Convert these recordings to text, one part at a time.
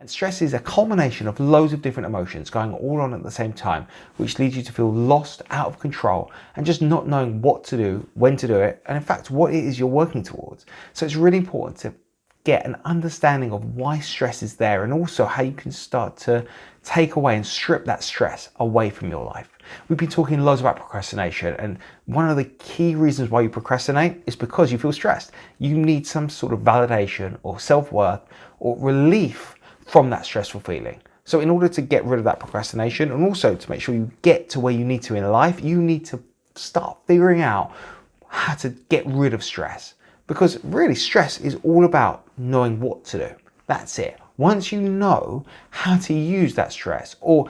And stress is a culmination of loads of different emotions going all on at the same time, which leads you to feel lost, out of control, and just not knowing what to do, when to do it, and in fact, what it is you're working towards. So it's really important to get an understanding of why stress is there and also how you can start to take away and strip that stress away from your life. We've been talking loads about procrastination, and one of the key reasons why you procrastinate is because you feel stressed. You need some sort of validation or self-worth or relief from that stressful feeling. So in order to get rid of that procrastination and also to make sure you get to where you need to in life, you need to start figuring out how to get rid of stress. Because really stress is all about knowing what to do. That's it. Once you know how to use that stress or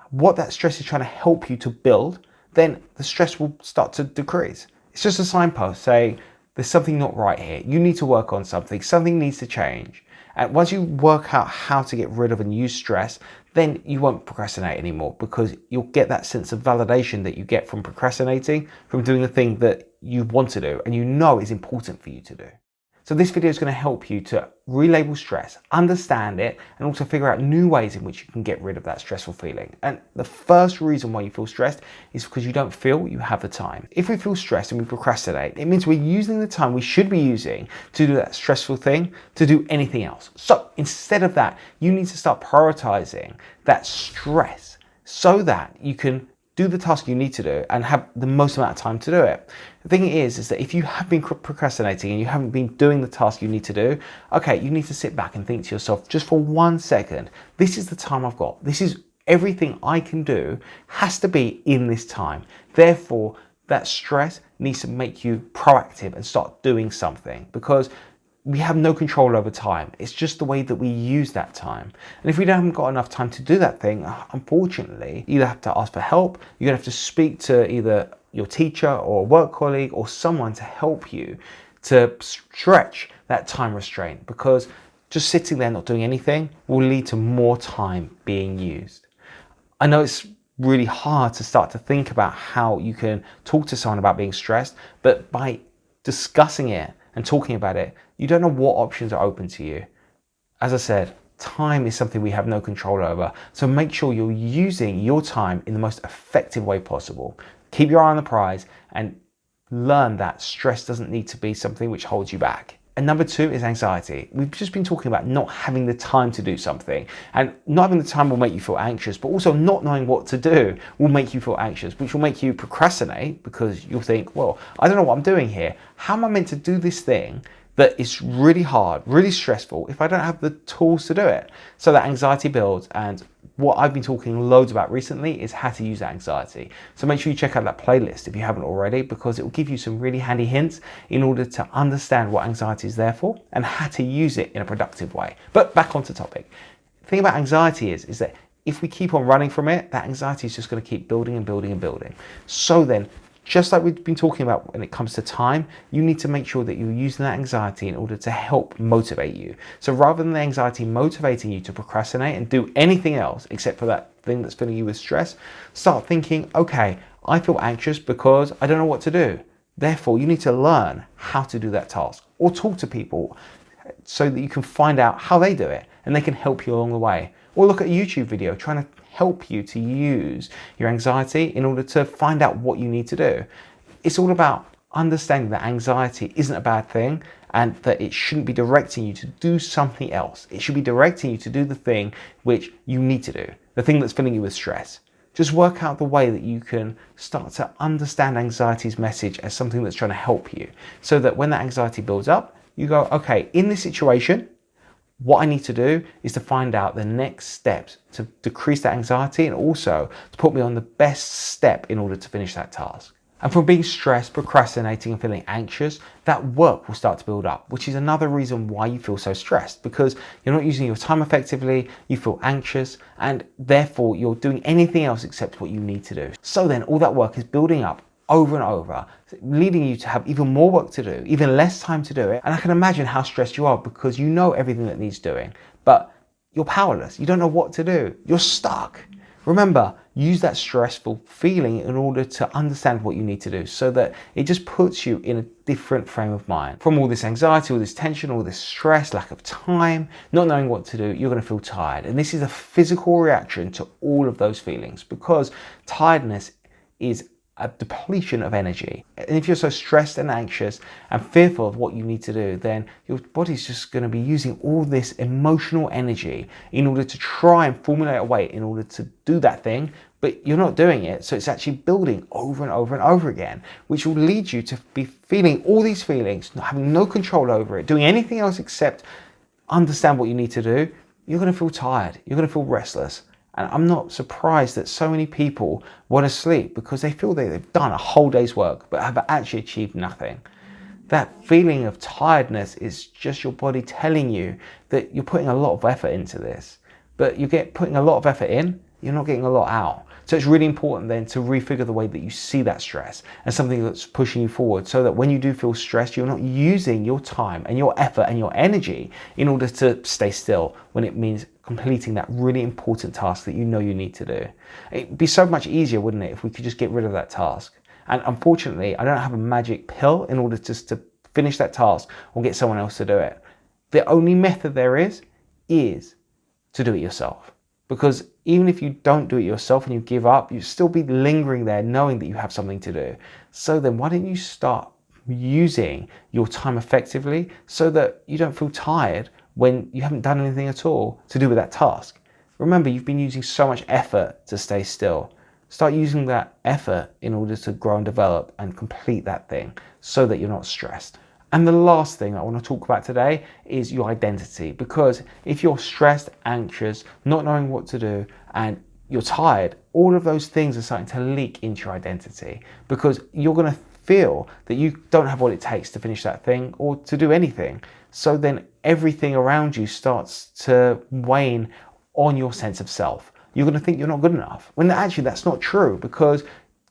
what that stress is trying to help you to build, then the stress will start to decrease. It's just a signpost saying there's something not right here. You need to work on something. Something needs to change. And once you work out how to get rid of and use stress, then you won't procrastinate anymore because you'll get that sense of validation that you get from procrastinating, from doing the thing that you want to do and you know is important for you to do. So this video is going to help you to relabel stress, understand it, and also figure out new ways in which you can get rid of that stressful feeling. And the first reason why you feel stressed is because you don't feel you have the time. If we feel stressed and we procrastinate, it means we're using the time we should be using to do that stressful thing to do anything else. So instead of that, you need to start prioritizing that stress so that you can do the task you need to do and have the most amount of time to do it. The thing is that if you have been procrastinating and you haven't been doing the task you need to do, okay, you need to sit back and think to yourself just for 1 second, this is the time I've got. This is everything I can do has to be in this time. Therefore, that stress needs to make you proactive and start doing something because we have no control over time. It's just the way that we use that time. And if we haven't got enough time to do that thing, unfortunately, you either have to ask for help, you're gonna have to speak to either your teacher or a work colleague or someone to help you to stretch that time restraint because just sitting there not doing anything will lead to more time being used. I know it's really hard to start to think about how you can talk to someone about being stressed, but by discussing it and talking about it, you don't know what options are open to you. As I said, time is something we have no control over. So make sure you're using your time in the most effective way possible. Keep your eye on the prize and learn that stress doesn't need to be something which holds you back. And number 2 is anxiety. We've just been talking about not having the time to do something, and not having the time will make you feel anxious, but also not knowing what to do will make you feel anxious, which will make you procrastinate because you'll think, well, I don't know what I'm doing here. How am I meant to do this thing that is really hard, really stressful if I don't have the tools to do it? So that anxiety builds, and what I've been talking loads about recently is how to use that anxiety. So make sure you check out that playlist if you haven't already, because it will give you some really handy hints in order to understand what anxiety is there for and how to use it in a productive way. But back onto topic. The thing about anxiety is that if we keep on running from it, that anxiety is just going to keep building and building and building. So then, just like we've been talking about when it comes to time, you need to make sure that you're using that anxiety in order to help motivate you. So rather than the anxiety motivating you to procrastinate and do anything else except for that thing that's filling you with stress, start thinking, okay, I feel anxious because I don't know what to do. Therefore, you need to learn how to do that task or talk to people so that you can find out how they do it and they can help you along the way. Or look at a YouTube video trying to help you to use your anxiety in order to find out what you need to do. It's all about understanding that anxiety isn't a bad thing and that it shouldn't be directing you to do something else. It should be directing you to do the thing which you need to do, the thing that's filling you with stress. Just work out the way that you can start to understand anxiety's message as something that's trying to help you, so that when that anxiety builds up, you go, okay, in this situation, what I need to do is to find out the next steps to decrease that anxiety and also to put me on the best step in order to finish that task. And from being stressed, procrastinating and feeling anxious, that work will start to build up, which is another reason why you feel so stressed, because you're not using your time effectively, you feel anxious, and therefore you're doing anything else except what you need to do. So then all that work is building up over and over, leading you to have even more work to do, even less time to do it. And I can imagine how stressed you are because you know everything that needs doing, but you're powerless. You don't know what to do. You're stuck. Remember, use that stressful feeling in order to understand what you need to do so that it just puts you in a different frame of mind. From all this anxiety, all this tension, all this stress, lack of time, not knowing what to do, you're going to feel tired. And this is a physical reaction to all of those feelings because tiredness is a depletion of energy. And if you're so stressed and anxious and fearful of what you need to do, then your body's just going to be using all this emotional energy in order to try and formulate a way in order to do that thing, but you're not doing it. So it's actually building over and over and over again, which will lead you to be feeling all these feelings, having no control over it, doing anything else except understand what you need to do. You're going to feel tired. You're going to feel restless. And I'm not surprised that so many people want to sleep because they feel that they've done a whole day's work but have actually achieved nothing. That feeling of tiredness is just your body telling you that you're putting a lot of effort into this. But you get putting a lot of effort in, you're not getting a lot out. So it's really important then to refigure the way that you see that stress as something that's pushing you forward so that when you do feel stressed, you're not using your time and your effort and your energy in order to stay still when it means completing that really important task that you know you need to do. It'd be so much easier, wouldn't it, if we could just get rid of that task? And unfortunately, I don't have a magic pill in order just to finish that task or get someone else to do it. The only method there is to do it yourself. Because even if you don't do it yourself and you give up, you'll still be lingering there knowing that you have something to do. So then why don't you start using your time effectively so that you don't feel tired when you haven't done anything at all to do with that task? Remember, you've been using so much effort to stay still. Start using that effort in order to grow and develop and complete that thing so that you're not stressed. And the last thing I want to talk about today is your identity, because if you're stressed, anxious, not knowing what to do, and you're tired, all of those things are starting to leak into your identity because you're going to feel that you don't have what it takes to finish that thing or to do anything. So then everything around you starts to wane on your sense of self. You're going to think you're not good enough, when actually that's not true because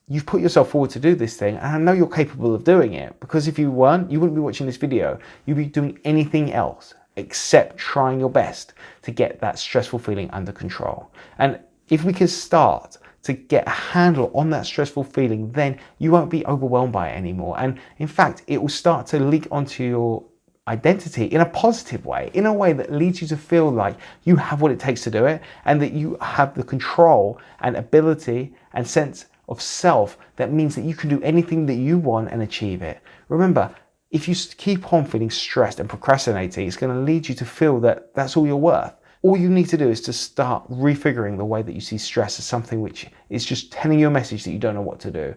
you've put yourself forward to do this thing, and I know you're capable of doing it, because if you weren't, you wouldn't be watching this video. You'd be doing anything else except trying your best to get that stressful feeling under control. And if we can start to get a handle on that stressful feeling, then you won't be overwhelmed by it anymore. And in fact, it will start to leak onto your identity in a positive way, in a way that leads you to feel like you have what it takes to do it, and that you have the control and ability and sense of self that means that you can do anything that you want and achieve it. Remember, if you keep on feeling stressed and procrastinating, it's going to lead you to feel that that's all you're worth. All you need to do is to start refiguring the way that you see stress as something which is just telling you a message that you don't know what to do.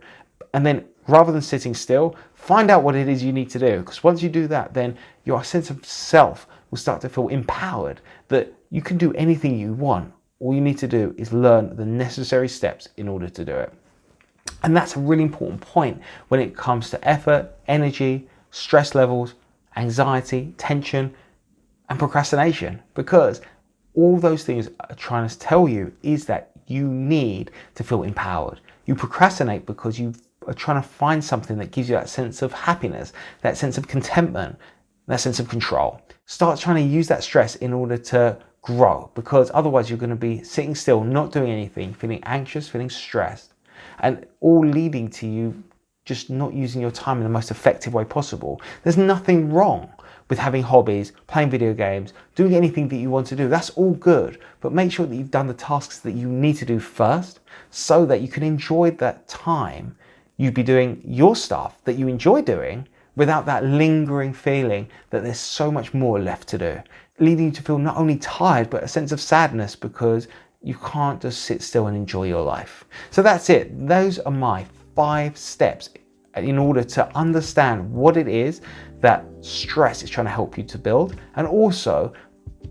And then rather than sitting still, find out what it is you need to do. Because once you do that, then your sense of self will start to feel empowered, that you can do anything you want. All you need to do is learn the necessary steps in order to do it. And that's a really important point when it comes to effort, energy, stress levels, anxiety, tension, and procrastination, because all those things are trying to tell you is that you need to feel empowered. You procrastinate because you are trying to find something that gives you that sense of happiness, that sense of contentment, that sense of control. Start trying to use that stress in order to grow, because otherwise you're going to be sitting still, not doing anything, feeling anxious, feeling stressed, and all leading to you just not using your time in the most effective way possible. There's nothing wrong with having hobbies, playing video games, doing anything that you want to do. That's all good, but make sure that you've done the tasks that you need to do first so that you can enjoy that time you'd be doing your stuff that you enjoy doing without that lingering feeling that there's so much more left to do, leading you to feel not only tired, but a sense of sadness because you can't just sit still and enjoy your life. So that's it. Those are my 5 steps in order to understand what it is that stress is trying to help you to build, and also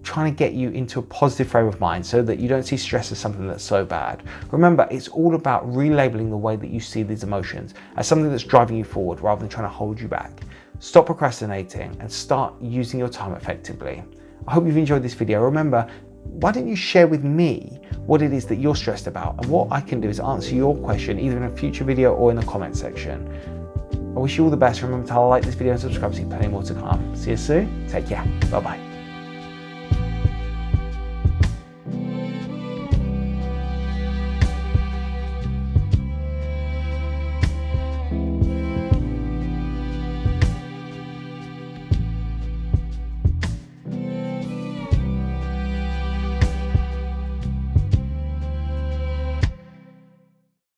trying to get you into a positive frame of mind so that you don't see stress as something that's so bad. Remember, it's all about relabeling the way that you see these emotions as something that's driving you forward rather than trying to hold you back. Stop procrastinating and start using your time effectively. I hope you've enjoyed this video. Remember, why don't you share with me what it is that you're stressed about, and what I can do is answer your question either in a future video or in the comment section. I wish you all the best. Remember to like this video and subscribe to see plenty more to come. See you soon. Take care. Bye bye.